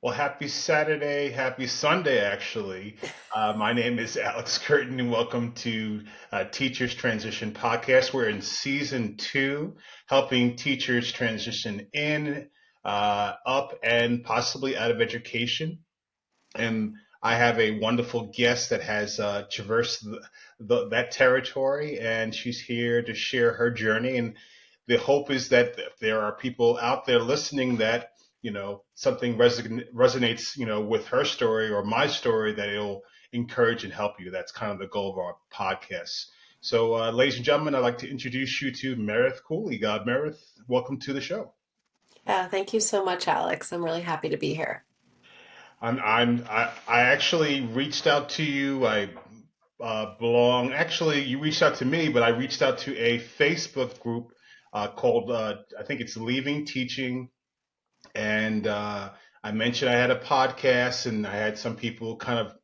Well, happy Saturday, happy Sunday, actually. My name is Alex Kirton, and welcome to Teachers Transition Podcast. We're in season two, helping teachers transition in, up, and possibly out of education. And I have a wonderful guest that has traversed that territory, and she's here to share her journey. And the hope is that if there are people out there listening that something resonates with her story or my story, that it'll encourage and help you. That's kind of the goal of our podcast. So, ladies and gentlemen, I'd like to introduce you to Meredith Cooley. Meredith, welcome to the show. Yeah, thank you so much, Alex. I'm really happy to be here. I actually reached out to you. I belong. Actually, you reached out to me, but I reached out to a Facebook group called I think it's Leaving Teaching, and I mentioned I had a podcast, and I had some people kind of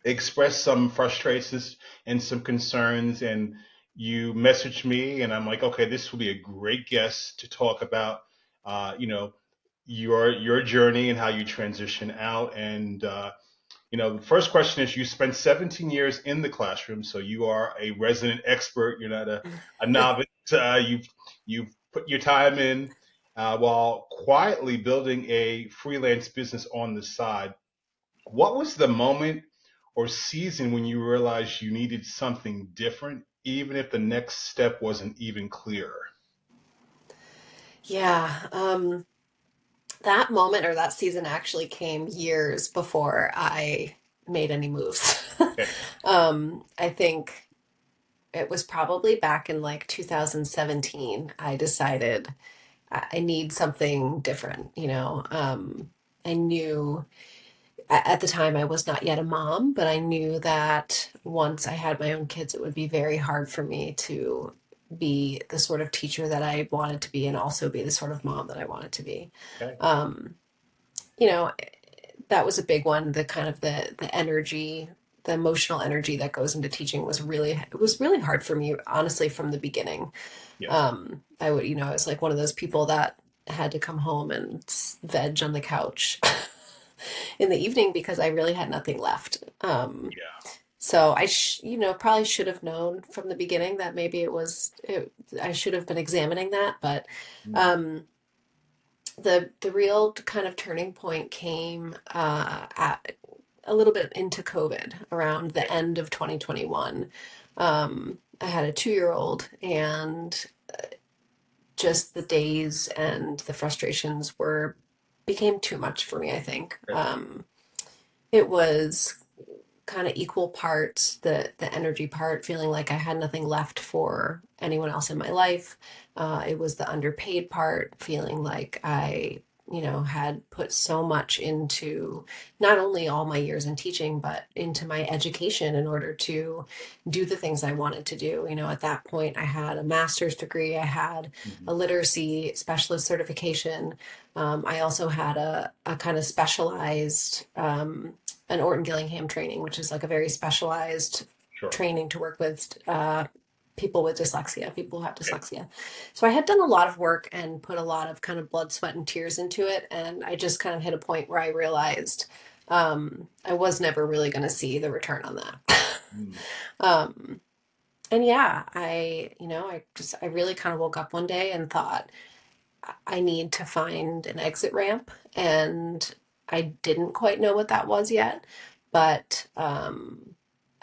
express some frustrations and some concerns, and you messaged me, and I'm like, okay, this will be a great guest to talk about, you know, your journey and how you transition out. And the first question is, you spent 17 years in the classroom, so you are a resident expert. You're not a novice. You've put your time in while quietly building a freelance business on the side. What was the moment or season when you realized you needed something different, even if the next step wasn't even clearer? Yeah, that moment or that season actually came years before I made any moves. Okay. I think it was probably back in like 2017. I decided I need something different, I knew at the time I was not yet a mom, but I knew that once I had my own kids, it would be very hard for me to be the sort of teacher that I wanted to be and also be the sort of mom that I wanted to be. Okay. Um, you know, that was a big one. The kind of the energy, the emotional energy that goes into teaching was really hard for me, honestly, from the beginning. Yes. I was like one of those people that had to come home and veg on the couch in the evening because I really had nothing left. Yeah. So probably should have known from the beginning that I should have been examining that. But Mm. um, the real kind of turning point came at a little bit into COVID around the Okay. end of 2021. I had a 2-year old, and just the days and the frustrations were became too much for me, I think. Okay. It was kind of equal parts the energy part, feeling like I had nothing left for anyone else in my life. It was the underpaid part, feeling like I had put so much into not only all my years in teaching but into my education in order to do the things I wanted to do. At that point I had a master's degree, I had Mhm. a literacy specialist certification. I also had a kind of specialized an Orton Gillingham training, which is like a very specialized Sure. training to work with people with dyslexia, people who have Okay. dyslexia. So I had done a lot of work and put a lot of kind of blood, sweat, and tears into it. And I just kind of hit a point where I realized I was never really going to see the return on that. Mm. um, and yeah, I really kind of woke up one day and thought, I need to find an exit ramp. And I didn't quite know what that was yet, but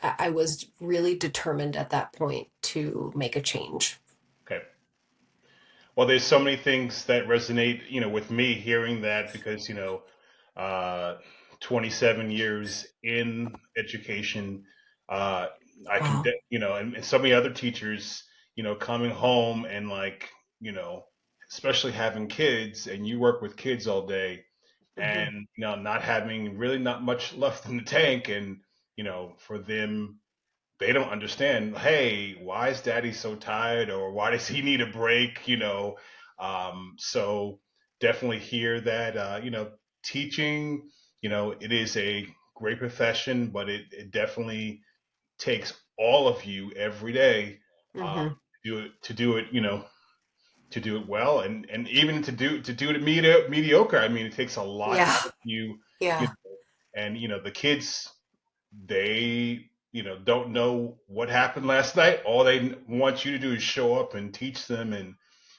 I was really determined at that point to make a change. Okay. Well, there's so many things that resonate, with me hearing that, because, uh, 27 years in education, uh, I can, Wow. and so many other teachers, coming home and like, you know, especially having kids, and you work with kids all day, Hmm. and, not having really not much left in the tank. And, for them, they don't understand, hey, why is daddy so tired, or why does he need a break, so definitely hear that, teaching, it is a great profession, but it definitely takes all of you every day, Hmm. to do it, to do it well, and even to do it mediocre. I mean, it takes a lot Yeah. out of you, you Yeah. know, and the kids, they don't know what happened last night. All they want you to do is show up and teach them and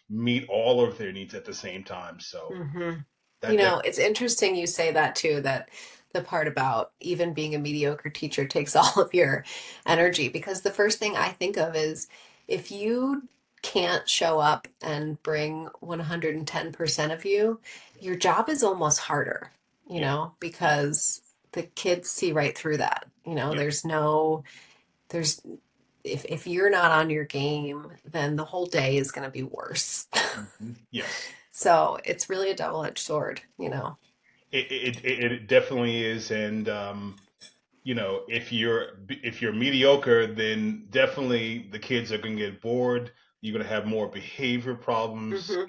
meet all of their needs at the same time. So hmm that definitely. It's interesting you say that too, that the part about even being a mediocre teacher takes all of your energy, because the first thing I think of is if you can't show up and bring 110% of you, your job is almost harder, Yeah, yeah, because the kids see right through that. yeah. There's if you're not on your game, then the whole day is going to be worse. Yes. So it's really a double-edged sword. It definitely is, and if you're mediocre, then definitely the kids are going to get bored. You're going to have more behavior problems. hmm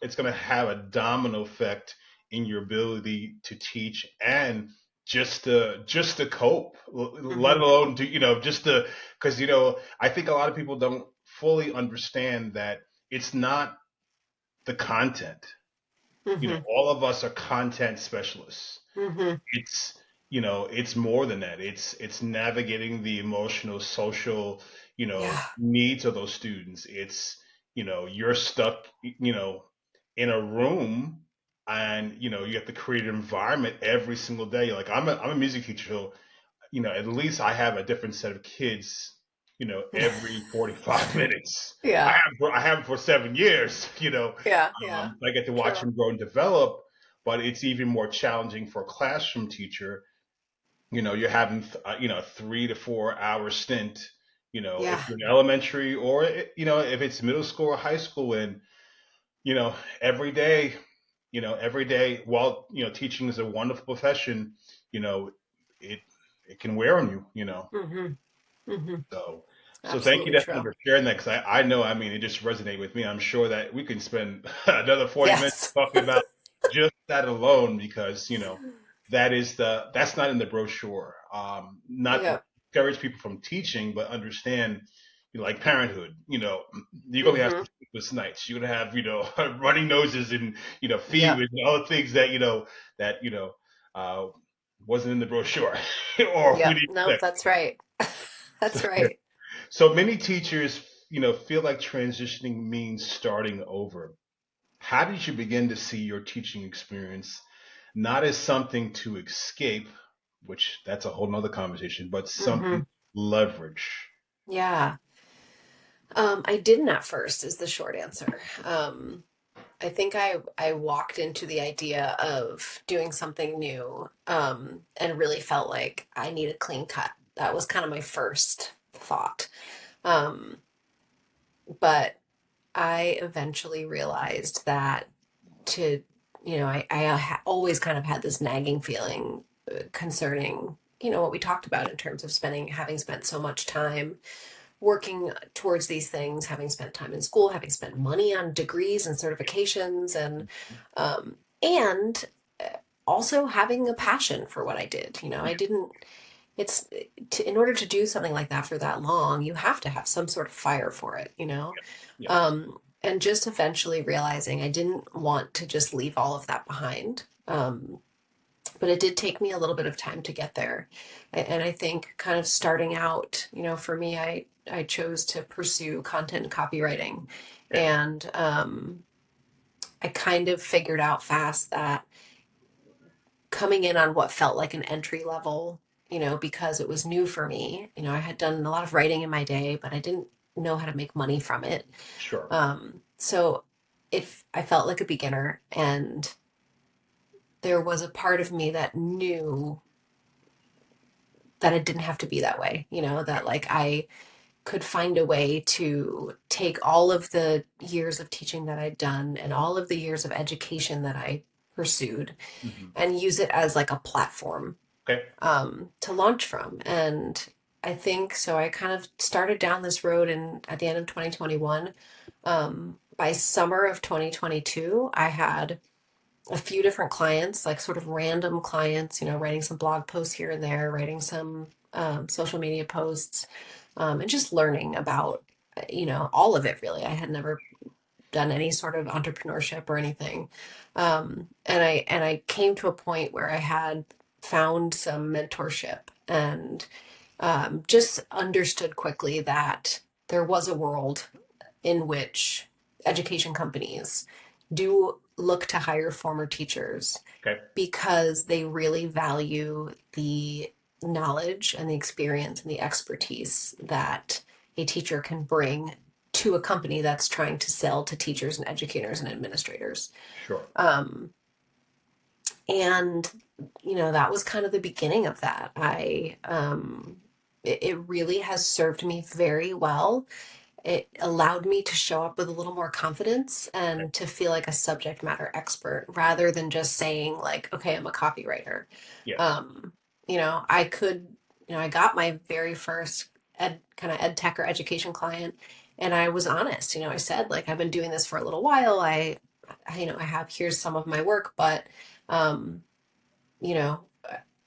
It's going to have a domino effect in your ability to teach and just to cope, let hmm alone to just to because I think a lot of people don't fully understand that it's not the content. hmm All of us are content specialists. hmm It's more than that. It's navigating the emotional, social, Yeah. needs of those students. It's you're stuck, in a room, and you have to create an environment every single day. Like I'm a music teacher, so at least I have a different set of kids, every 45 minutes. I Yeah. have I have for 7 years, Yeah. Yeah. I get to watch True. them grow and develop, but it's even more challenging for a classroom teacher. You're having, a 3 to 4 hour stint, Yeah. if you're in elementary or, if it's middle school or high school, and, you know, every day, every day, while, teaching is a wonderful profession, you know, it, it can wear on you. hmm hmm So thank you Absolutely definitely true. for sharing that, because I know, I mean, it just resonated with me. I'm sure that we can spend another 40 minutes Yes. talking about just that alone, because, that's not in the brochure. Not to Yep. discourage people from teaching, but understand, like parenthood, you're going to have hmm some sleepless nights. You're going to have, running noses and, Yep. fevers and other things that uh, wasn't in the brochure or we Yep. didn't Nope. expect. That's right. So, That's right. so many teachers, feel like transitioning means starting over. How did you begin to see your teaching experience not as something to escape, which that's a whole nother conversation, but something hmm to leverage? Yeah. I didn't at first is the short answer. I think I walked into the idea of doing something new, and really felt like I need a clean cut. That was kind of my first thought. Um, but I eventually realized that to, always kind of had this nagging feeling concerning, what we talked about in terms of having spent so much time working towards these things, having spent time in school, having spent money on degrees and certifications, and also having a passion for what I did. I Yeah, didn't. In order to do something like that for that long, you have to have some sort of fire for it. yes, And just eventually realizing I didn't want to just leave all of that behind. But it did take me a little bit of time to get there. And I think kind of starting out, for me, I chose to pursue content copywriting. yeah, And I kind of figured out fast that coming in on what felt like an entry level, because it was new for me, I had done a lot of writing in my day, but I didn't know how to make money from it. sure. So if I felt like a beginner, and there was a part of me that knew that it didn't have to be that way, that like I could find a way to take all of the years of teaching that I'd done and all of the years of education that I pursued Hmm. and use it as like a platform, Okay. to launch from. And I think so. I kind of started down this road, and at the end of 2021, by summer of 2022, I had a few different clients, like sort of random clients, writing some blog posts here and there, writing some social media posts, and just learning about, all of it really. I had never done any sort of entrepreneurship or anything. And I came to a point where I had found some mentorship and just understood quickly that there was a world in which education companies do look to hire former teachers Okay. because they really value the knowledge and the experience and the expertise that a teacher can bring to a company that's trying to sell to teachers and educators and administrators. Sure. Um, and that was kind of the beginning of that. It really has served me very well. It allowed me to show up with a little more confidence Okay. and to feel like a subject matter expert rather than just saying like, okay, I'm a copywriter. Yes. Um, I could, I got my very first ed tech or education client, and I was honest. I said like, I've been doing this for a little while. I have, here's some of my work, but um, you know,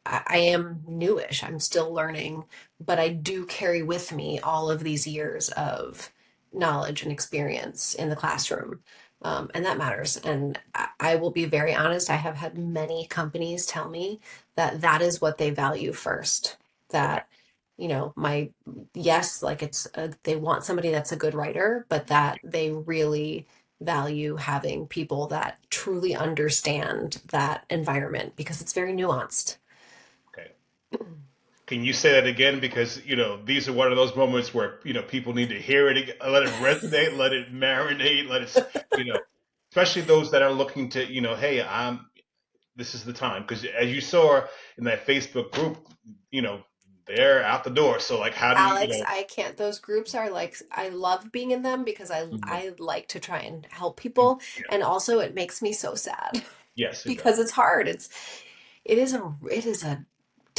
I am newish. I'm still learning, but I do carry with me all of these years of knowledge and experience in the classroom. And that matters. And I will be very honest. I have had many companies tell me that that is what they value first. Okay. That, yes, like they want somebody that's a good writer, but that they really value having people that truly understand that environment because it's very nuanced. Okay. Can you say that again? Because, these are one of those moments where, people need to hear it, let it resonate, let it marinate, you know, especially those that are looking to, hey, this is the time. Because as you saw in that Facebook group, you know, they're out the door. So, like, how do Alex, I can't. Those groups are like, I love being in them because Mhm. I like to try and help people, Yeah. and also it makes me so sad Yes, it does. because it's hard. It is a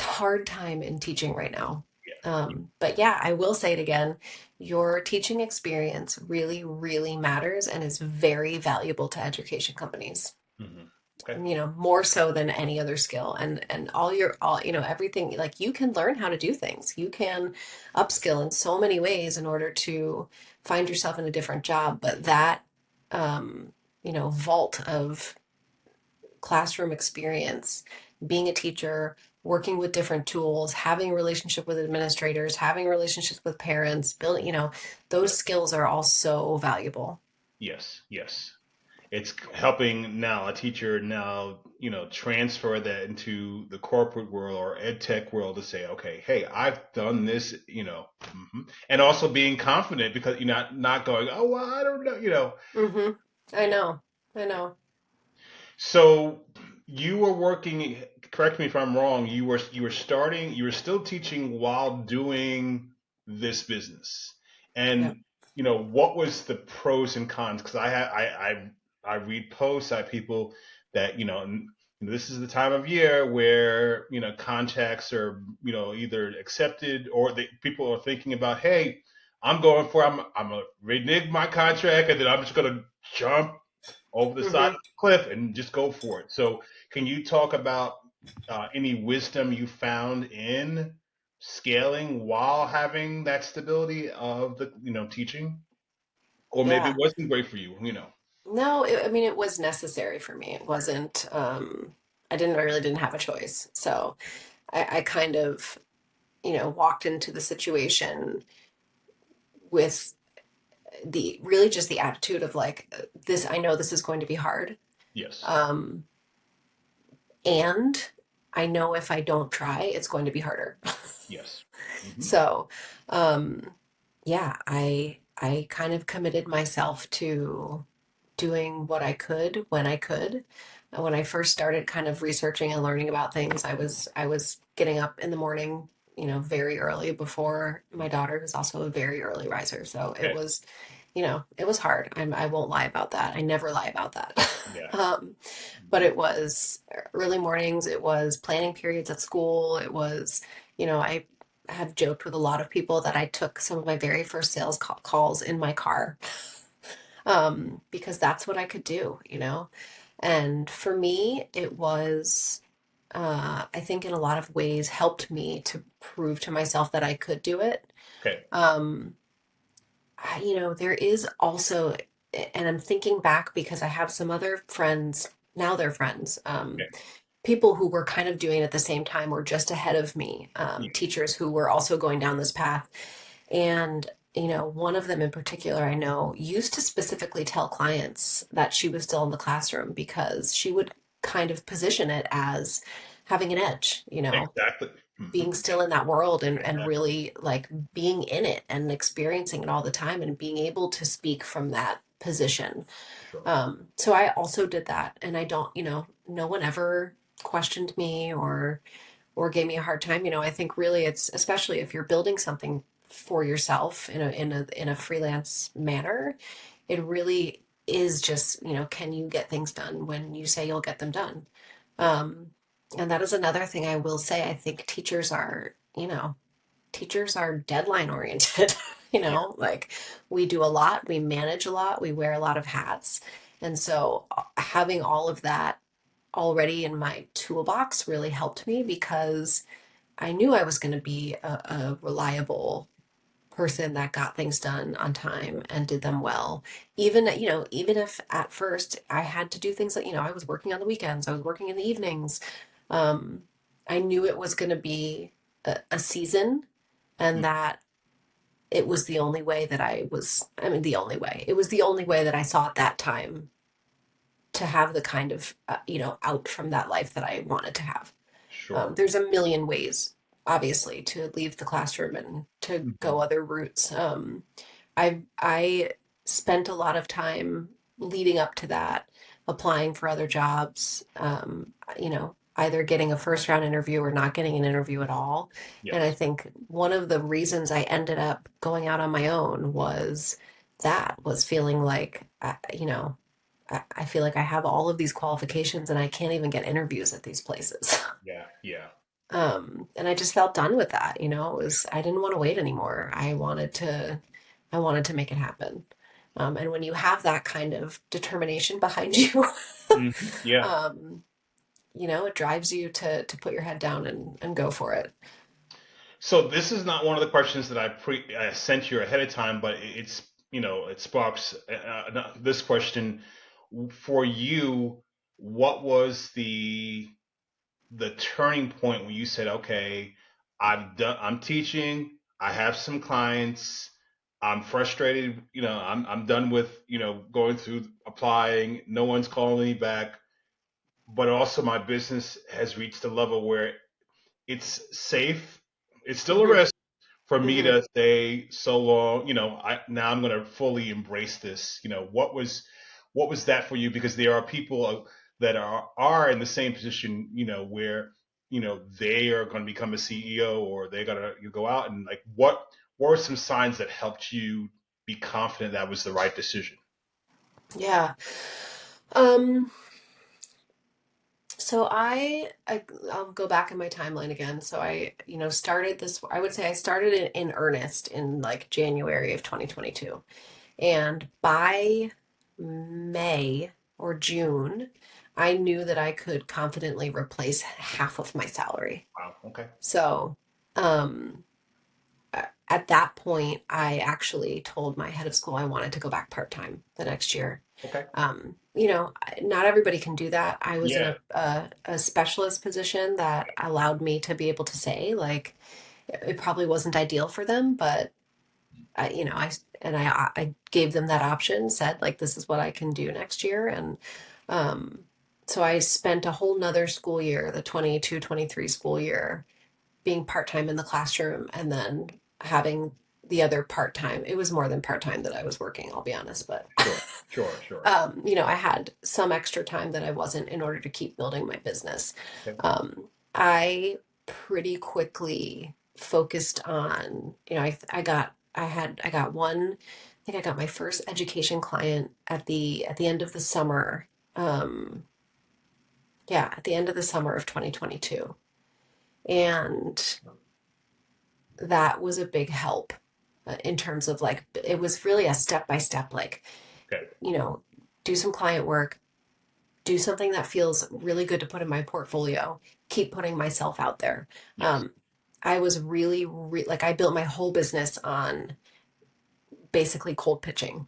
hard time in teaching right now. Yeah. But yeah, I will say it again. Your teaching experience really, really matters and is very valuable to education companies. Hmm. Okay. More so than any other skill. And everything, like you can learn how to do things. You can upskill in so many ways in order to find yourself in a different job. But that vault of classroom experience, being a teacher, working with different tools, having a relationship with administrators, having relationships with parents, building, those Yeah. skills are all so valuable. Yes. Yes. It's helping now a teacher now, transfer that into the corporate world or ed tech world to say, okay, hey, I've done this, and also being confident because you're not going, oh, well, I don't know. Mm-hmm. I Yeah. know. I know. So you were working, correct me if I'm wrong, you were still teaching while doing this business. Yep. And what was the pros and cons? Because I read posts, I have people that, this is the time of year where, contacts are, either accepted or people are thinking about, hey, I'm gonna renege my contract and then I'm just gonna jump over the side of Mm-hmm. the cliff and just go for it. So, can you talk about any wisdom you found in scaling while having that stability of the teaching, or maybe it Yeah. wasn't great for you? No, I mean, it was necessary for me. It wasn't, I really didn't have a choice. So I kind of, walked into the situation with really just the attitude of like, this, I know this is going to be hard. Yes. Um, and I know if I don't try, it's going to be harder. Yes. Hmm. So, um, yeah, I kind of committed myself to doing what I could when I could. When I first started kind of researching and learning about things, I was getting up in the morning, very early before my daughter, who's also a very early riser. So Okay. it was hard. I won't lie about that. I never lie about that. Yeah. um, but it was early mornings. It was planning periods at school. It was, I have joked with a lot of people that I took some of my very first sales calls in my car, because that's what I could do. And for me, it was, I think in a lot of ways helped me to prove to myself that I could do it. Okay. Um, there is also and I'm thinking back because I have some other friends, now they're friends, Okay. people who were kind of doing it at the same time or just ahead of me, Yeah. teachers who were also going down this path. And, one of them in particular I know used to specifically tell clients that she was still in the classroom because she would kind of position it as having an edge, Exactly. being still in that world and Yeah. really like being in it and experiencing it all the time and being able to speak from that position. Sure. So I also did that, and I don't, no one ever questioned me or gave me a hard time. I think really it's especially if you're building something for yourself in a freelance manner, it really is just, can you get things done when you say you'll get them done? Um, and that is another thing I will say. I think teachers are deadline oriented. Yeah. Like we do a lot, we manage a lot, we wear a lot of hats. And so having all of that already in my toolbox really helped me because I knew I was going to be a reliable person that got things done on time and did them well. Even if at first I had to do things like, I was working on the weekends, I was working in the evenings. Um, I knew it was going to be a season and Mm. that it was the only way that I mean, the only way. It was the only way that I saw at that time to have the kind of, out from that life that I wanted to have. Sure. There's a million ways, obviously, to leave the classroom and to Mhm. go other routes. I spent a lot of time leading up to that, applying for other jobs. Either getting a first round interview or not getting an interview at all. And I Yes. think one of the reasons I ended up going out on my own was feeling like, I feel like I have all of these qualifications and I can't even get interviews at these places. Yeah. Yeah. And I just felt done with that. I didn't want to wait anymore. I wanted to make it happen. And when you have that kind of determination behind you, Yeah. um, it drives you to put your head down and go for it. So this is not one of the questions that I sent you ahead of time, but it's it sparks this question for you. What was the turning point when you said, okay, I'm teaching, I have some clients, I'm frustrated, I'm done with going through applying, no one's calling me back, but also my business has reached a level where it's safe. It's still a Hmm. risk for me Hmm. to stay so long. Now I'm going to fully embrace this. What was that for you? Because there are people that are in the same position, where they are going to become a CEO or they're going to go out and like what were some signs that helped you be confident that was the right decision? Yeah. Um, So I'll go back in my timeline again. So I, started this, I would say I started in earnest in like January of 2022. And by May or June, I knew that I could confidently replace half of my salary. Wow. Okay. So, um, at that point, I actually told my head of school I wanted to go back part-time the next year. Okay. Not everybody can do that. I was in Yeah. a specialist position that allowed me to be able to say, like, it probably wasn't ideal for them, but I gave them that option, said like, this is what I can do next year. And um, so I spent a whole nother school year, the 22-23 school year, being part-time in the classroom and then having the other part-time. It was more than part-time that I was working, I'll be honest, but Sure. Sure. Sure. I had some extra time that I wasn't in order to keep building my business. Okay. I pretty quickly focused on, I got one, I think I got my first education client at the end of the summer. Um, yeah, at the end of the summer of 2022. And that was a big help in terms of like, it was really a step by step, like, Okay. you know, do some client work, do something that feels really good to put in my portfolio, keep putting myself out there. Yes. Um, I was really, like, I built my whole business on basically cold pitching,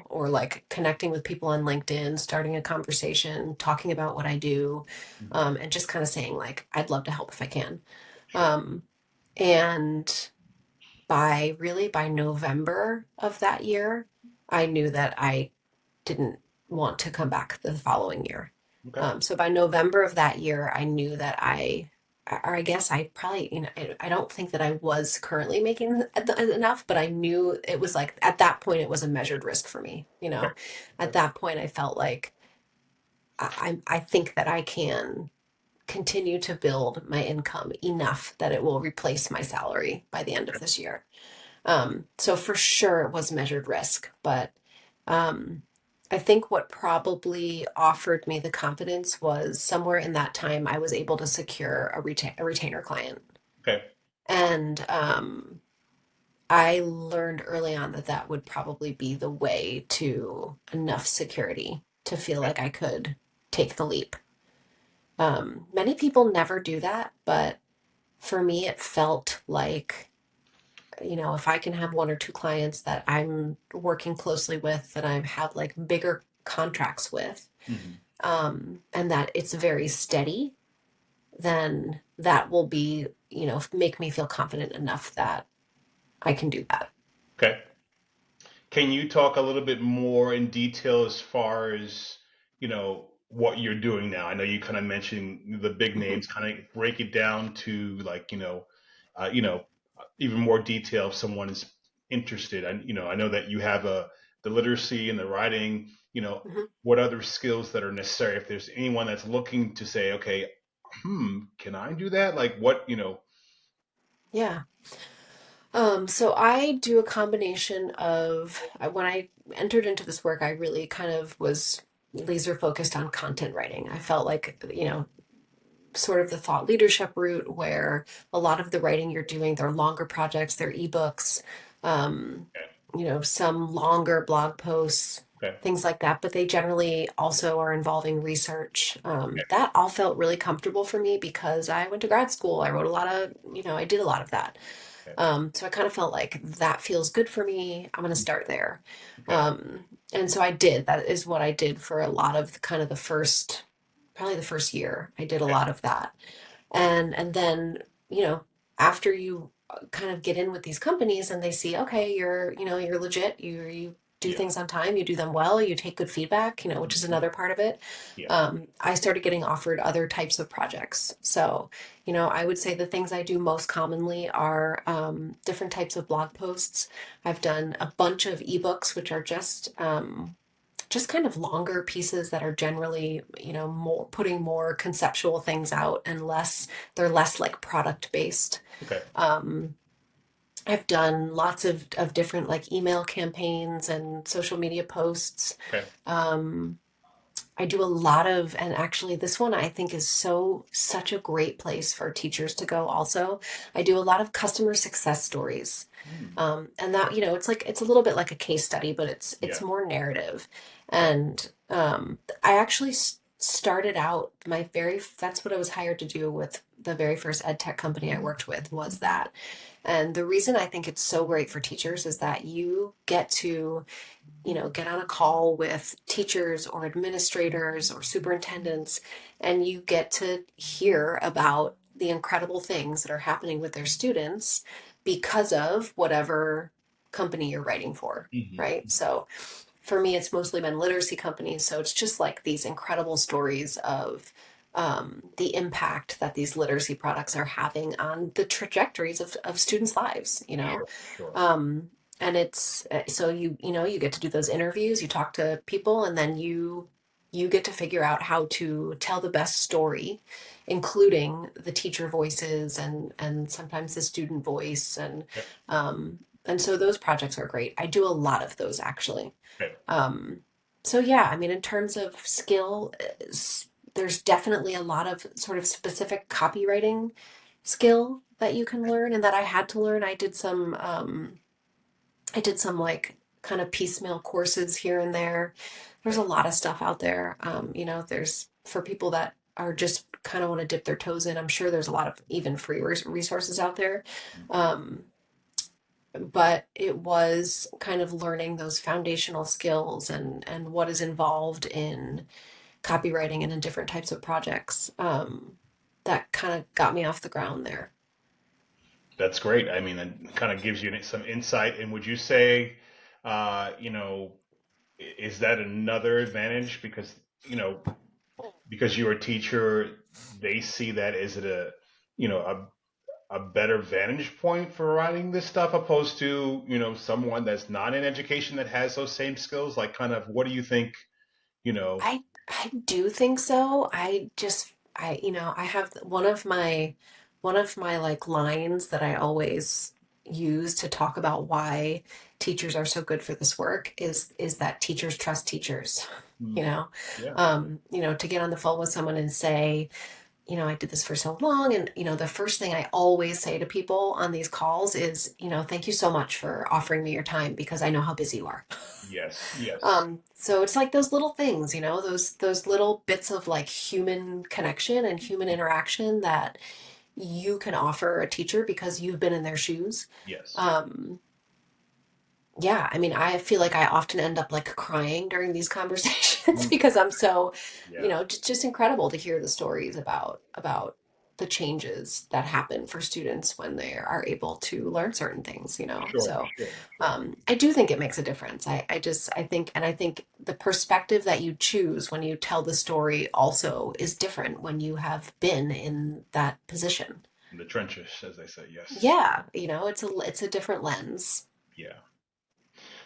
or like connecting with people on LinkedIn, starting a conversation, talking about what I do, Mhm. and just kind of saying like, I'd love to help if I can. Sure. Um, and by November of that year, I knew that I didn't want to come back the following year. Okay. So by November of that year, I knew that or I guess I probably, I don't think that I was currently making enough, but I knew it was like at that point, it was a measured risk for me. Okay. At Okay. that point, I felt like I think that I can continue to build my income enough that it will replace my salary by the end of this year. So for sure it was measured risk, but um, I think what probably offered me the confidence was somewhere in that time I was able to secure a retainer client. Okay. And I learned early on that that would probably be the way to enough security to feel Okay. like I could take the leap. Many people never do that, but for me, it felt like if I can have one or two clients that I'm working closely with, that I have like bigger contracts with, Mhm. and that it's very steady, then that will be, make me feel confident enough that I can do that. Okay. Can you talk a little bit more in detail as far as, what you're doing now? I know you kind of mentioned the big Mhm. names, kind of break it down to like, uh, you know, even more detail if someone is interested. And, I know that you have the literacy and the writing, Mhm. what other skills that are necessary if there's anyone that's looking to say, okay, can I do that? Like what. Yeah. So I do a combination of when I entered into this work, I really kind of was laser focused on content writing. I felt like, sort of the thought leadership route where a lot of the writing you're doing, they're longer projects, they're ebooks, um, Okay. some longer blog posts, Okay. things like that. But they generally also are involving research. Okay. That all felt really comfortable for me because I went to grad school. I wrote a lot of, I did a lot of that. Okay. So I kind of felt like that feels good for me. I'm going to start there. Okay. Um, and so I did. That is what I did for a lot of kind of probably the first year. I did a lot of that. And then, after you kind of get in with these companies and they see, okay, you're legit, you do Yeah. things on time, you do them well, you take good feedback, which is Mhm. another part of it. Yeah. I started getting offered other types of projects. So, I would say the things I do most commonly are different types of blog posts. I've done a bunch of ebooks, which are just kind of longer pieces that are generally, more putting more conceptual things out and they're less like product based. Okay. Um, I've done lots of different like email campaigns and social media posts. Okay. Um, I do a lot of, and actually, this one I think is such a great place for teachers to go also. I do a lot of customer success stories. Hmm. And that, it's a little bit like a case study, but it's Yeah. more narrative. Okay. And I actually started out that's what I was hired to do with the very first ed tech company I worked with was that. And the reason I think it's so great for teachers is that you get to get on a call with teachers or administrators or superintendents, and you get to hear about the incredible things that are happening with their students because of whatever company you're writing for, Hmm. right? So for me, it's mostly been literacy companies. So it's just like these incredible stories of the impact that these literacy products are having on the trajectories of students' lives. Sure. Sure. Um, and it's so you get to do those interviews, you talk to people, and then you get to figure out how to tell the best story, including the teacher voices and sometimes the student voice Okay. and so those projects are great. I do a lot of those actually. Okay. Um, so yeah, I mean, in terms of skill, there's definitely a lot of sort of specific copywriting skill that you can learn and that I had to learn. I did some like kind of piecemeal courses here and there. There's Okay. a lot of stuff out there. There's for people that are just kind of want to dip their toes in. I'm sure there's a lot of even free resources out there. Mhm. Um, but it was kind of learning those foundational skills and what is involved in copywriting and in different types of projects, that kind of got me off the ground there. That's great. I mean, it kind of gives you some insight. And would you say, you know, is that another advantage because, you know, because you're a teacher, they see that as a, you know, a better vantage point for writing this stuff opposed to, you know, someone that's not in education that has those same skills? Like, kind of, what do you think, you know? I do think so. I have one of my like lines that I always use to talk about why teachers are so good for this work is that teachers trust teachers. Mm, You know, yeah. to get on the phone with someone and say, I did this for so long. And, the first thing I always say to people on these calls is, thank you so much for offering me your time because I know how busy you are. Yes. Yes. So it's like those little things, those little bits of like human connection and human interaction that you can offer a teacher because you've been in their shoes. Yes. Um, yeah, I mean, I feel like I often end up like crying during these conversations Mm, because I'm so, yeah. just incredible to hear the stories about the changes that happen for students when they are able to learn certain things. Sure. So, Sure. Sure. I do think it makes a difference. I think the perspective that you choose when you tell the story also is different when you have been in that position. In the trenches, as they say. Yes. Yeah, it's a different lens. Yeah.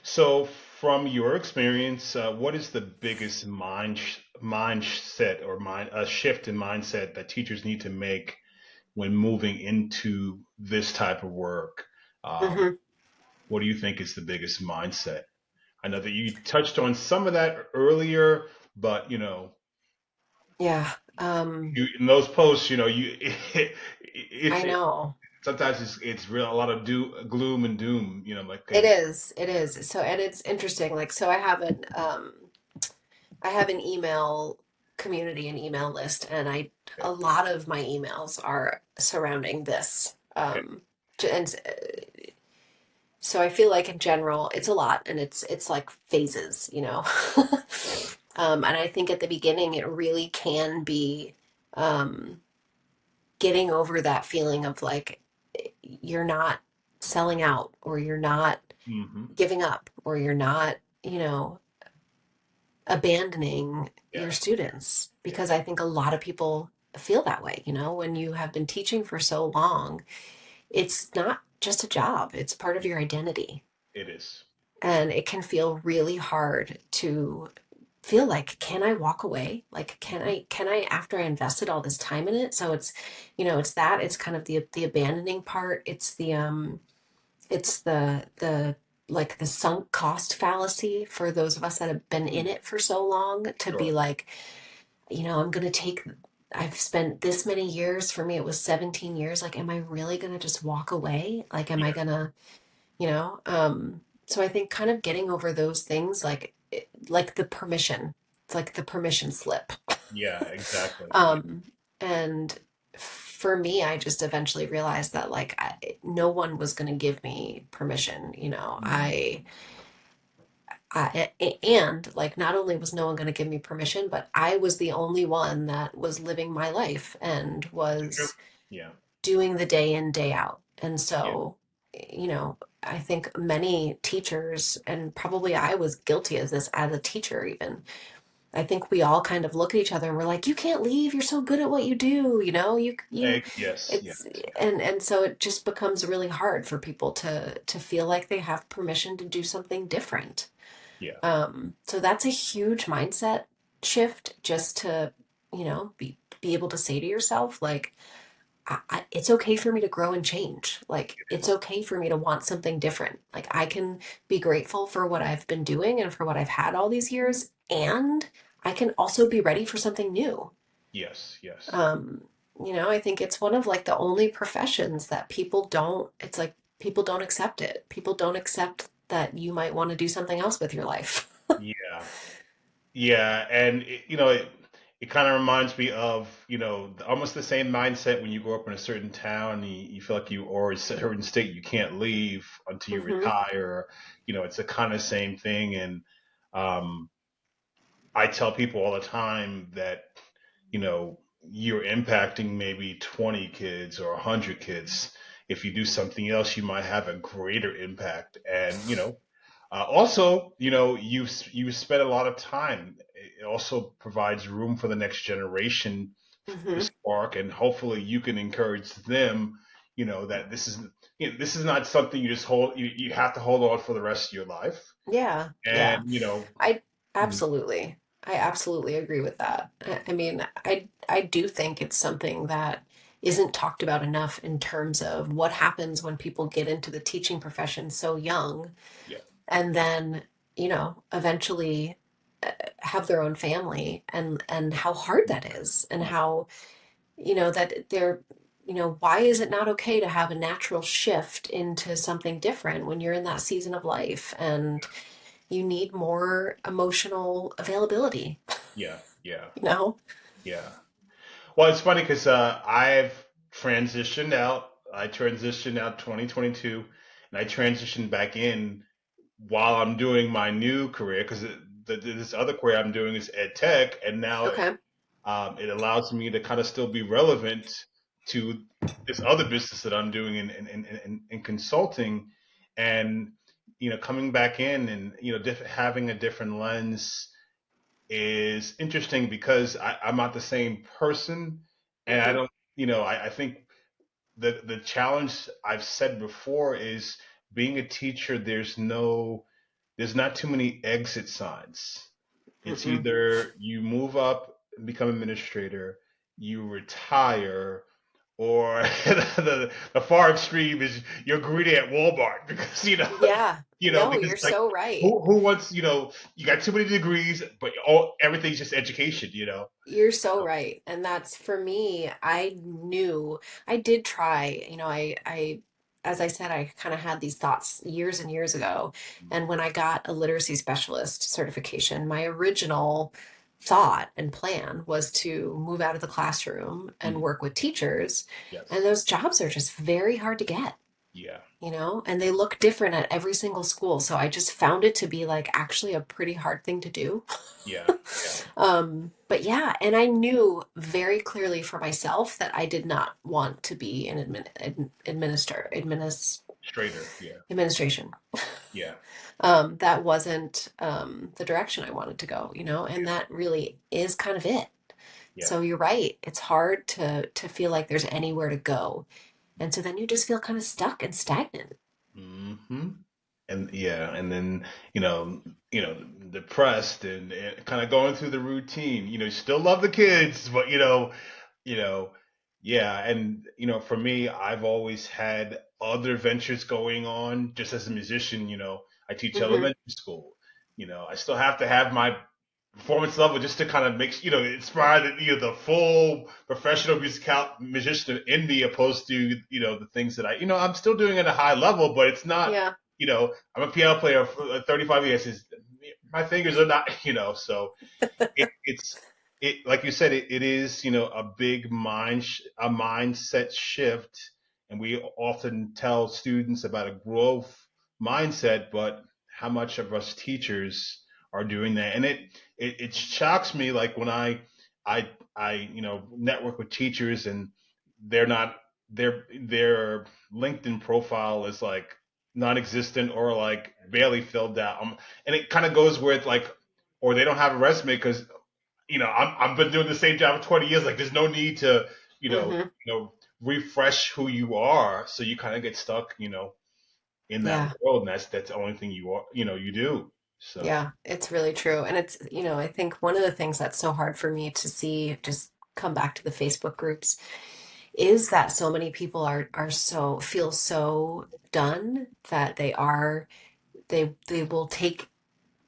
So, from your experience, what is the biggest mindset or shift in mindset that teachers need to make when moving into this type of work? Um, Hmm. what do you think is the biggest mindset? I know that you touched on some of that earlier, but Yeah. you in those posts, I it's know. sometimes it's real a lot of gloom and doom. Like It okay, is. It is. So, and it's interesting. Like, so I have an email community, an email list, and a lot of my emails are surrounding this. okay, And so I feel like in general, it's a lot, and it's like phases. And I think at the beginning, it really can be um, getting over that feeling of like you're not selling out, or you're not hmm, giving up, or you're not, abandoning your yeah, students, yeah, because I think a lot of people feel that way, when you have been teaching for so long, it's not just a job, it's part of your identity. it is. And it can feel really hard to feel like, can I walk away? Like, Hmm. can I, after I invested all this time in it? So it's kind of the abandoning part. It's the like the sunk cost fallacy for those of us that have been in Mm, it for so long, to be sure. like, I'm going to take, I've spent this many years, for me it was 17 years, like, am I really going to just walk away? Like, am I Yeah, going to, you know um so I think kind of getting over those things, like like the permission, it's like the permission slip. yeah, exactly. Yeah. um and for me, I just eventually realized that, like, no one was going to give me permission. Mm, And like, not only was no one going to give me permission, but I was the only one that was living my life and true. was Yeah, doing the day in, day out. And yeah, so, I think many teachers, and probably I was guilty of this as a teacher even, I think we all kind of look at each other and we're like, you can't leave. You're so good at what you do. yes, yes, It's, and so it just becomes really hard for people to feel like they have permission to do something different. yeah, So that's a huge mindset shift, just to, be able to say to yourself, like, it's okay for me to grow and change. Like, it it's is. okay for me to want something different. Like, I can be grateful for what I've been doing and for what I've had all these years. And I can also be ready for something new. Yes, yes, Um, I think it's one of like the only professions that it's like people don't accept it. People don't accept that you might want to do something else with your life. yeah, yeah, and it kind of reminds me of, almost the same mindset when you grow up in a certain town, you feel like you, or a certain state you can't leave until you Hmm. retire. It's the kind of same thing. And um, I tell people all the time that, you're impacting maybe 20 kids or 100 kids. If you do something else, you might have a greater impact. And, also, you spend a lot of time. It also provides room for the next generation to Hmm. spark, and hopefully you can encourage them. That this is not something you just hold. You have to hold on for the rest of your life. Yeah, And yeah. I mhm, absolutely, I absolutely agree with that. I mean, I do think it's something that isn't talked about enough in terms of what happens when people get into the teaching profession so young yeah, and then, eventually have their own family and how hard that is and yeah, how, that they're, why is it not okay to have a natural shift into something different when you're in that season of life and you need more emotional availability, yeah, yeah, you know? yeah. Well, it's funny because I've transitioned out. I transitioned out 2022, and I transitioned back in while I'm doing my new career, because this other career I'm doing is ed tech, and now Okay. it allows me to kind of still be relevant to this other business that I'm doing in consulting. And coming back in, and having a different lens is interesting, because I'm not the same person, and I Hmm. don't, I think the challenge I've said before is, being a teacher, there's not too many exit signs. It's Mm-mm. either you move up and become administrator, you retire, or the far extreme is you're greedy at Walmart, because Yeah. No, because you're like, so right. who wants, you got too many degrees, but everything's just education. You're so So, right. And that's for me, I knew I did try, as I said, I kind of had these thoughts years and years ago. And when I got a literacy specialist certification, my original thought and plan was to move out of the classroom and mm, work with teachers. And yes, those jobs are just very hard to get. yeah, And they look different at every single school. So I just found it to be like actually a pretty hard thing to do. yeah, yeah, But yeah, and I knew very clearly for myself that I did not want to be an straighter, yeah, administration. yeah, That wasn't the direction I wanted to go, and that really is kind of it. yeah. So you're right. It's hard to feel like there's anywhere to go. And so then you just feel kind of stuck and stagnant. Hmm. And yeah, and then you know, depressed, and kind of going through the routine. You still love the kids, but you know, yeah. And for me, I've always had other ventures going on. Just as a musician, I teach Hmm. elementary school. I still have to have my performance level, just to kind of make inspire the full professional musician in me, opposed to the things that I'm still doing at a high level, but it's not, Yeah. I'm a piano player for 35 years. My fingers are not, so it's like you said, it is a big a mindset shift. And we often tell students about a growth mindset, but how much of us teachers are doing that? And it shocks me, like when I network with teachers, and they're not their LinkedIn profile is like non-existent, or like barely filled out. And it kind of goes with like, or they don't have a resume, because I've been doing the same job for 20 years. Like, there's no need to, Hmm. refresh who you are. So you kind of get stuck, in that Yeah. world, and that's the only thing you are, you do. So, Yeah, it's really true. And it's, I think one of the things that's so hard for me to see, just come back to the Facebook groups, is that so many people are so feel so done that they will take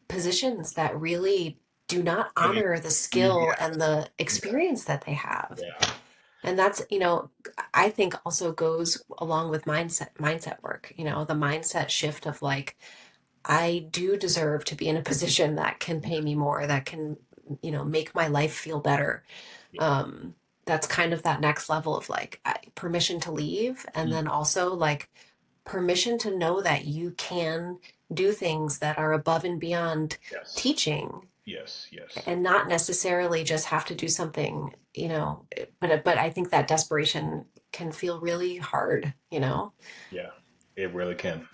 positions that really do not and honor the skill yeah, and the yeah, experience that they have. yeah, And that's, I think also goes along with mindset work, the mindset shift of like, I do deserve to be in a position that can pay me more, that can make my life feel better. Yeah. That's kind of that next level of like permission to leave, and Mm. then also like permission to know that you can do things that are above and beyond Yes. teaching, Yes. Yes. and not necessarily just have to do something, but I think that desperation can feel really hard. Yeah. It really can.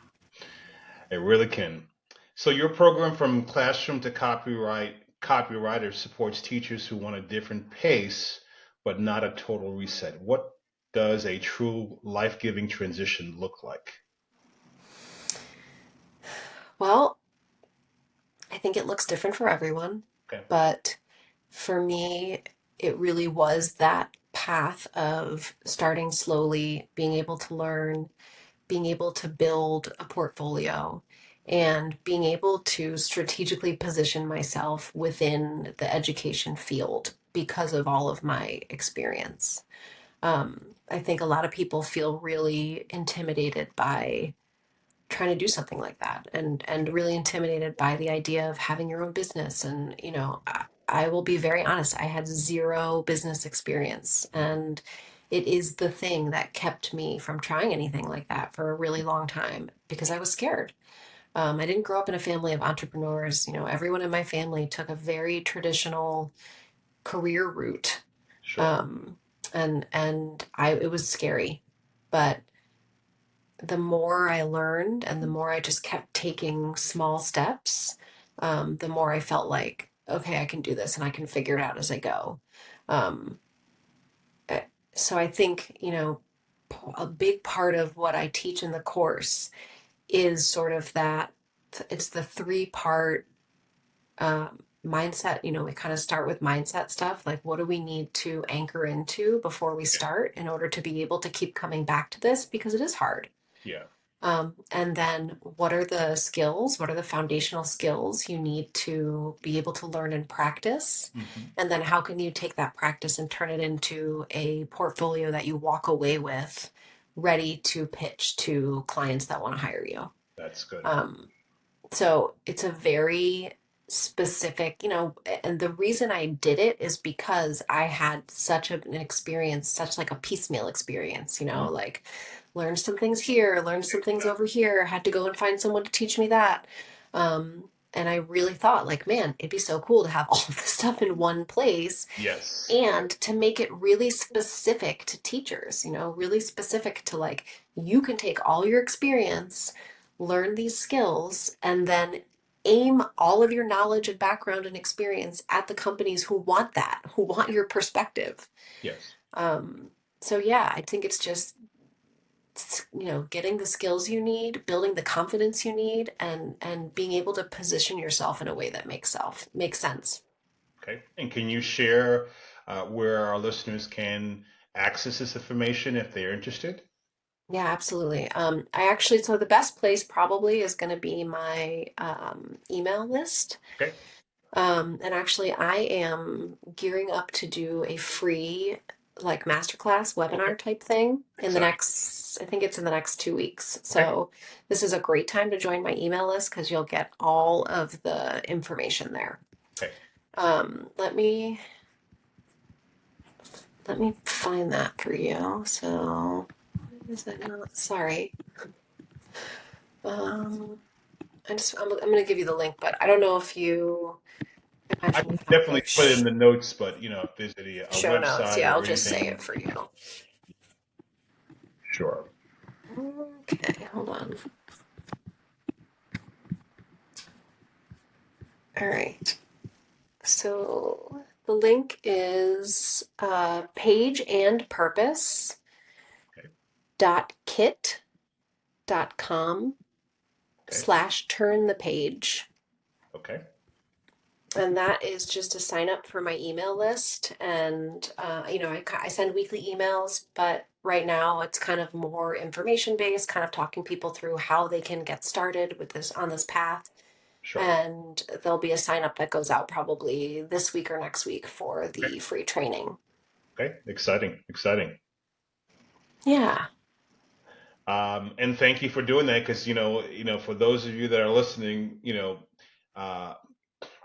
It really can. So your program from classroom to copywriter supports teachers who want a different pace, but not a total reset. What does a true life-giving transition look like? Well, I think it looks different for everyone, Okay. but for me, it really was that path of starting slowly, being able to learn, being able to build a portfolio, and being able to strategically position myself within the education field because of all of my experience. I think a lot of people feel really intimidated by trying to do something like that, and really intimidated by the idea of having your own business. And I will be very honest, I had zero business experience, and it is the thing that kept me from trying anything like that for a really long time because I was scared. I didn't grow up in a family of entrepreneurs. Everyone in my family took a very traditional career route. Sure. Um, and and I it was scary, but the more I learned and the more I just kept taking small steps, the more I felt like, okay, I can do this and I can figure it out as I go. Um, eh, so I think, a big part of what I teach in the course is sort of that it's the three-part mindset. We kind of start with mindset stuff, like what do we need to anchor into before we Yeah. start in order to be able to keep coming back to this because it is hard. Yeah. And then what are the skills? What are the foundational skills you need to be able to learn and practice? Hmm. And then how can you take that practice and turn it into a portfolio that you walk away with ready to pitch to clients that want to hire you? That's good. Um, so it's a very specific, and the reason I did it is because I had such an experience, such like a piecemeal experience, Mm. like learned some things here, learned some things over here, had to go and find someone to teach me that. And I really thought, like, man, it'd be so cool to have all of this stuff in one place Yes. and to make it really specific to teachers, really specific to like, you can take all your experience, learn these skills, and then aim all of your knowledge and background and experience at the companies who want that, who want your perspective. Yes. Um, so yeah, I think it's just getting the skills you need, building the confidence you need, and being able to position yourself in a way that makes sense. Okay. And can you share where our listeners can access this information if they're interested? Yeah, absolutely. So the best place probably is going to be my email list. Okay. And actually, I am gearing up to do a free, like, masterclass Okay. webinar type thing Exciting. I think it's in the next 2 weeks. Okay. So this is a great time to join my email list because you'll get all of the information there. Okay. Let me find that for you. So, is that not? Sorry. Um, I'm going to give you the link, but I don't know if you I actually can found definitely the put it in the notes, but if there's a show notes. website Yeah, or I'll just say anything, it for you. sure. Okay, hold on. All right. So the link is pageandpurpose Okay. dot kit dot com Okay. slash turn the page. Okay. And that is just to sign up for my email list. And, I send weekly emails, but right now it's kind of more information based, kind of talking people through how they can get started with this on this path. Sure. And there'll be a sign up that goes out probably this week or next week for Okay. the free training. Okay. Exciting. Exciting. Yeah. And thank you for doing that because for those of you that are listening, uh,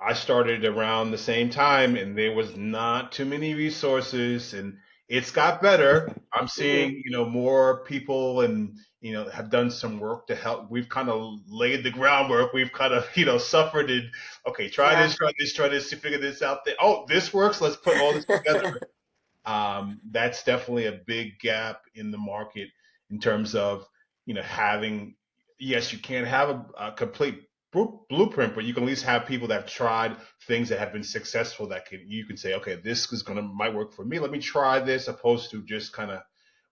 I started around the same time, and there was not too many resources, and it's got better. I'm Hmm. seeing, more people and, have done some work to help. We've kind of laid the groundwork. We've kind of, suffered and, okay, try Yeah. this, try this, try this to figure this out there. Oh, this works. Let's put all this together. That's definitely a big gap in the market in terms of, having, yes, you can't have a complete blueprint, but you can at least have people that have tried things that have been successful that you can say, okay, this is going to, might work for me. Let me try this, opposed to just kind of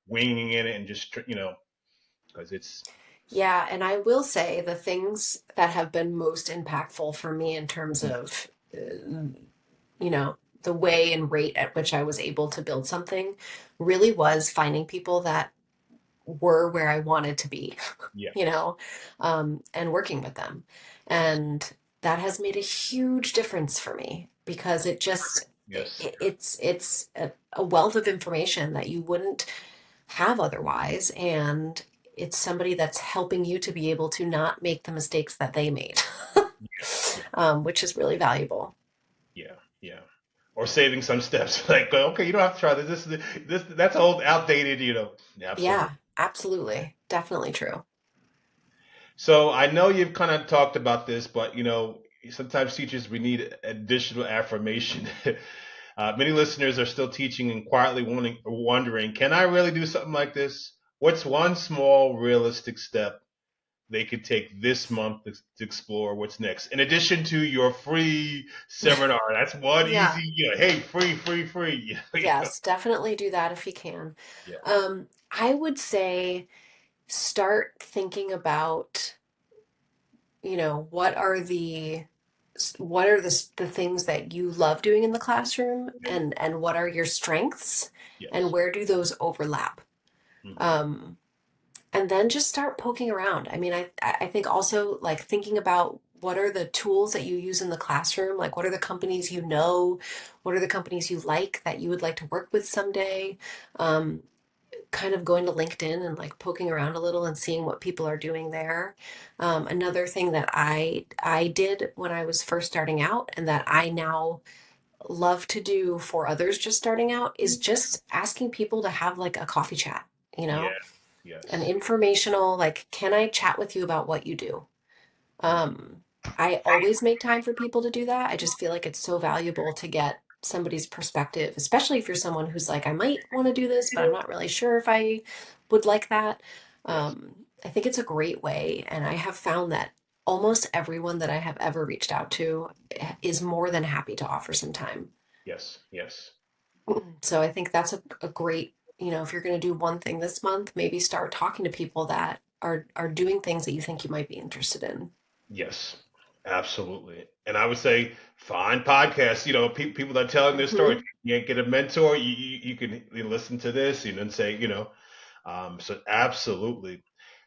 winging in it and just, because it's, Yeah, and I will say the things that have been most impactful for me in terms mm, of, you know, the way and rate at which I was able to build something really was finding people that were where I wanted to be, you yes, know, and working with them. And that has made a huge difference for me because it just, yes, it's a wealth of information that you wouldn't have otherwise. And it's somebody that's helping you to be able to not make the mistakes that they made, yeah, which is really valuable. yeah, yeah. Or saving some steps, like, okay, you don't have to try this. That's old, outdated, absolutely. Yeah, absolutely. Definitely true. So I know you've kind of talked about this, but sometimes teachers, we need additional affirmation. Many listeners are still teaching and quietly wondering, can I really do something like this? What's one small realistic step they could take this month to explore what's next? In addition to your free seminar, that's one Yeah. easy, hey, free, free, free. Yes, definitely do that if you can. Yeah, I would say start thinking about, what are the things that you love doing in the classroom, yeah, and what are your strengths and yes. where do those overlap? Hmm. Um, and then just start poking around. I mean, I think also like thinking about what are the tools that you use in the classroom? Like, what are the companies you know? What are the companies you like that you would like to work with someday? Um, Kind of going to LinkedIn and like poking around a little and seeing what people are doing there. Another thing that I did when I was first starting out, and that I now love to do for others just starting out, is just asking people to have like a coffee chat. You Yeah, know, an yes. informational, like, can I chat with you about what you do? Mm, Um, I always make time for people to do that. I just feel like it's so valuable to get somebody's perspective, especially if you're someone who's like, I might want to do this, but I'm not really sure if I would like that. yes, I think it's a great way. And I have found that almost everyone that I have ever reached out to is more than happy to offer some time. yes, yes. So I think that's a great, if you're going to do one thing this month, maybe start talking to people that are doing things that you think you might be interested in. Yes, absolutely. And I would say find podcasts, people that are telling their story. If Hmm. you can't get a mentor, you can listen to this and then say, so absolutely.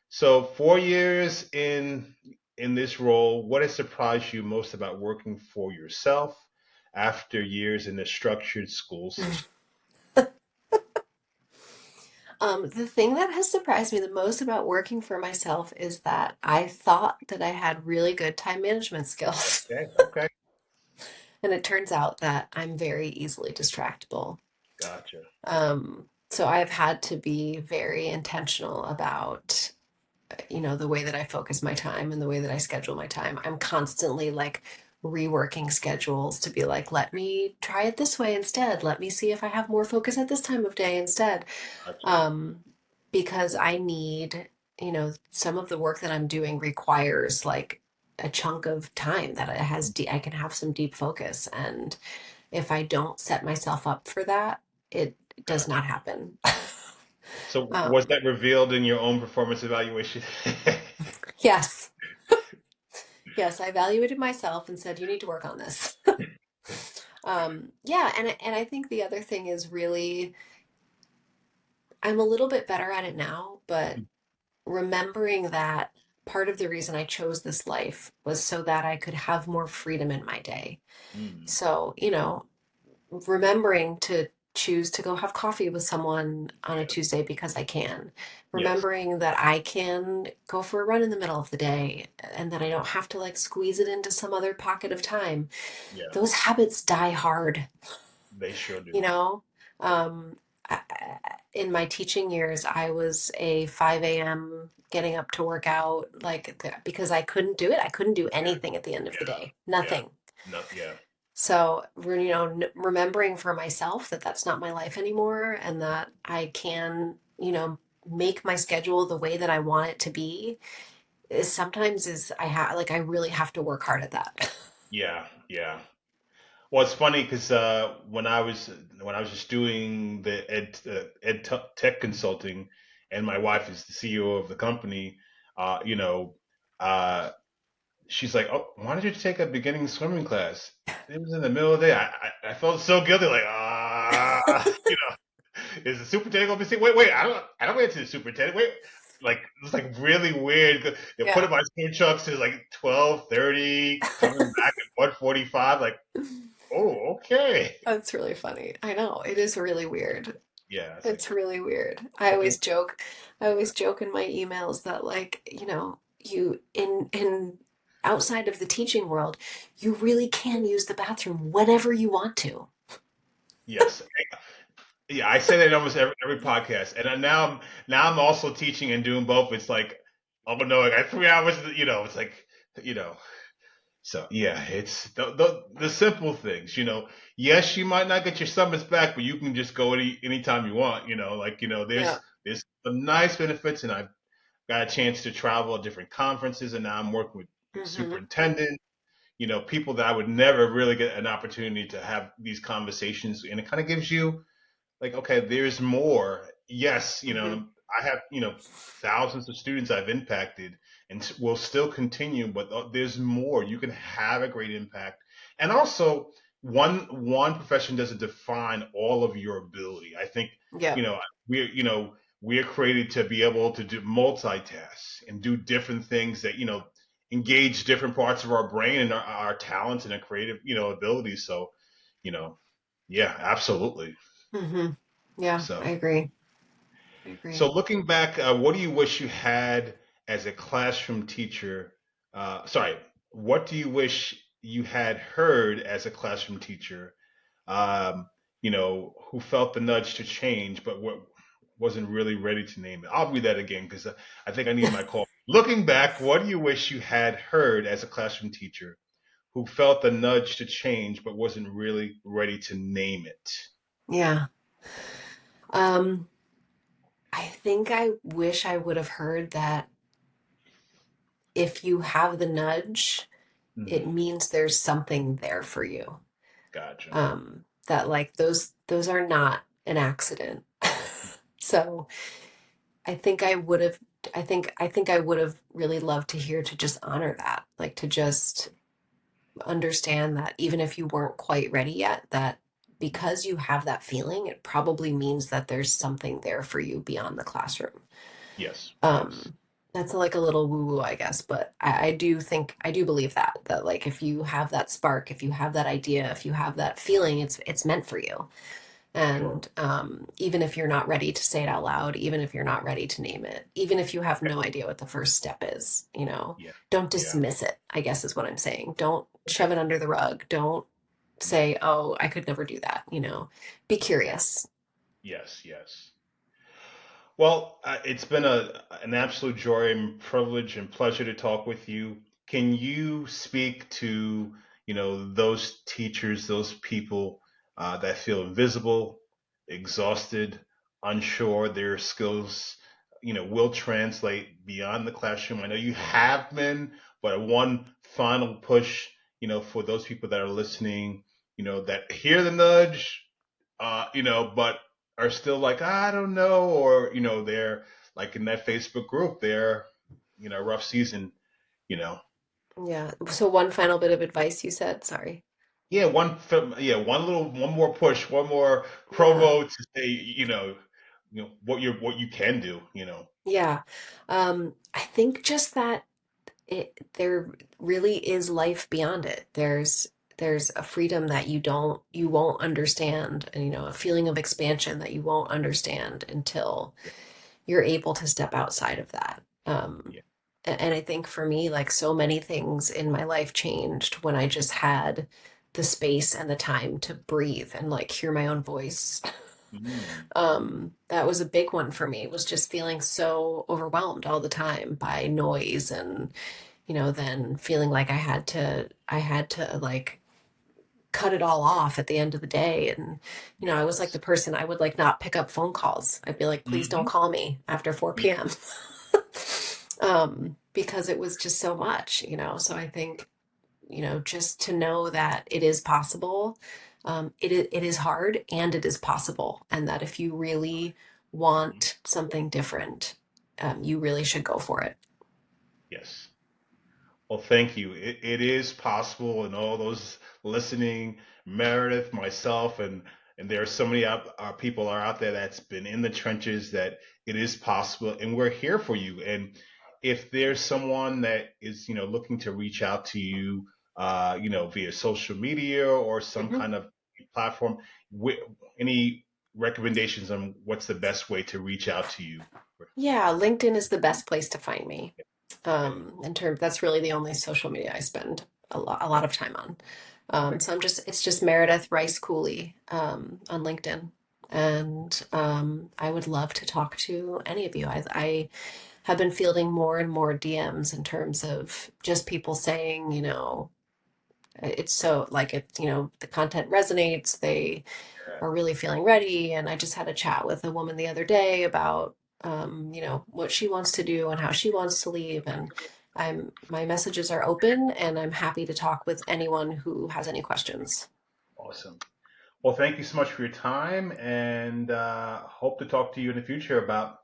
So 4 years in this role, what has surprised you most about working for yourself after years in a structured school system? The thing that has surprised me the most about working for myself is that I thought that I had really good time management skills. Okay, okay, And it turns out that I'm very easily distractible. gotcha. So I've had to be very intentional about, the way that I focus my time and the way that I schedule my time. I'm constantly like reworking schedules to be like, let me try it this way instead. Let me see if I have more focus at this time of day instead. Gotcha. um, because I need, some of the work that I'm doing requires like a chunk of time that it has I can have some deep focus, and if I don't set myself up for that, it does Gotcha. not happen. So was um, that revealed in your own performance evaluation? yes, yes, I evaluated myself and said, you need to work on this. Yeah, and I think the other thing is really, I'm a little bit better at it now, but remembering that part of the reason I chose this life was so that I could have more freedom in my day. Mm, So, remembering to choose to go have coffee with someone on a Yeah. Tuesday because I can. Yes. Remembering that I can go for a run in the middle of the day and that I don't have to like squeeze it into some other pocket of time. Yeah. Those habits die hard, They sure you do. know? Um, in my teaching years, I was a 5 a.m. getting up to work out, like, because I couldn't do it. I couldn't do anything at the end of the day. Yeah. Nothing. No. Yeah. So, remembering for myself that that's not my life anymore and that I can, make my schedule the way that I want it to be is sometimes is I really have to work hard at that. Yeah. Yeah. Well, it's funny because when I was just doing the tech consulting, and my wife is the CEO of the company, uh, you know, uh, she's like, "Oh, why don't you take a beginning swimming class?" It was in the middle of the day. I felt so guilty, like, is the superintendent gonna be saying, wait, I don't answer the superintendent. Wait, like it was like really weird. They're Yeah, putting my swim trucks to like 12:30, coming back at 1:45. Like, oh, okay. that's really funny. I know. It is really weird. Yeah, it's like It's really weird. looking. I always joke in my emails that like, you in outside of the teaching world, you really can use the bathroom whenever you want to. Yes, yeah. I say that in almost every podcast, and now I'm also teaching and doing both. It's like, oh no, I got 3 hours. It's like, you know. So yeah, it's the simple things. Yes, you might not get your summits back, but you can just go anytime you want. Like Yeah. there's some nice benefits, and I've got a chance to travel at different conferences, and now I'm working with Hmm. superintendents. People that I would never really get an opportunity to have these conversations, and it kind of gives you like, okay, there's more. Yes, Hmm. I have, thousands of students I've impacted and will still continue, but there's more. You can have a great impact. And also, one profession doesn't define all of your ability. I think, you Yep. know, we're created to be able to do multitask and do different things that, engage different parts of our brain and our talents and our creative, abilities. So, you know, yeah, absolutely. Hmm. Yeah, I So, agree. I so agree. looking back, what do you wish you had as a classroom teacher? Sorry, what do you wish you had heard as a classroom teacher? Um, who felt the nudge to change, but wasn't really ready to name it. I'll read that again because I think I need my call. Looking back, what do you wish you had heard as a classroom teacher who felt the nudge to change, but wasn't really ready to name it? Yeah. Um, I think I wish I would have heard that if you have the nudge, it Hmm. means there's something there for you. Gotcha. That like those are not an accident. So I think I would have really loved to hear to just honor that, like to just understand that even if you weren't quite ready yet, that because you have that feeling, it probably means that there's something there for you beyond the classroom. Yes. Yes. Um, that's like a little woo woo, I guess, but I do believe that like if you have that spark, if you have that idea, if you have that feeling, it's meant for you. Sure. And even if you're not ready to say it out loud, even if you're not ready to name it, even if you have no idea what the first step is, Yeah. don't Yeah. dismiss it, I guess is what I'm saying. Don't shove Okay. it under the rug. Don't Yeah. say, oh, I could never do that. Be curious. Yes. Yes. Well, it's been an absolute joy and privilege and pleasure to talk with you. Can you speak to, those teachers, those people that feel invisible, exhausted, unsure their skills, will translate beyond the classroom? I know you have been, but one final push, for those people that are listening, that hear the nudge, but are still like, I don't know, or, they're like in that Facebook group, they're, rough season, you know. Yeah. So one final bit of advice you said, sorry. Yeah, one more push, one more Yeah. promo to say, what you can do, Yeah. I think just that there really is life beyond it. there's a freedom that you won't understand, and a feeling of expansion that you won't understand until Yeah. you're able to step outside of that. Yeah. And I think for me, like so many things in my life changed when I just had the space and the time to breathe and like hear my own voice. Mm. That was a big one for me, was just feeling so overwhelmed all the time by noise, and then feeling like I had to like cut it all off at the end of the day. And I was like the Yes. person, I would like not pick up phone calls. I'd be like, please don't Hmm. call me after 4 Yeah. p.m. Because it was just so much. So I think, just to know that it is possible. It is hard and it is possible, and that if you really Mhm. want something different, you really should go for it. Yes. Well, thank you. It is possible, and all those listening, Meredith, myself, and there are so many people are out there that's been in the trenches, that it is possible, and we're here for you. And if there's someone that is, looking to reach out to you, via social media or some Mhm. kind of platform, wi- any recommendations on what's the best way to reach out to you? Yeah, LinkedIn is the best place to find me. Okay. That's really the only social media I spend a lot of time on. Okay. So it's just Meredith Rice Cooley on LinkedIn, and I would love to talk to any of you. I have been fielding more and more DMs in terms of just people saying, it's so like the content resonates. They Yeah. are really feeling ready. And I just had a chat with a woman the other day about, what she wants to do and how she wants to leave. And my messages are open, and I'm happy to talk with anyone who has any questions. Awesome. Well, thank you so much for your time, and hope to talk to you in the future about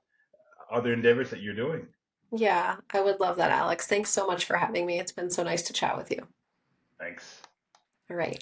other endeavors that you're doing. Yeah, I would love that, Alex. Thanks so much for having me. It's been so nice to chat with you. Thanks. All right.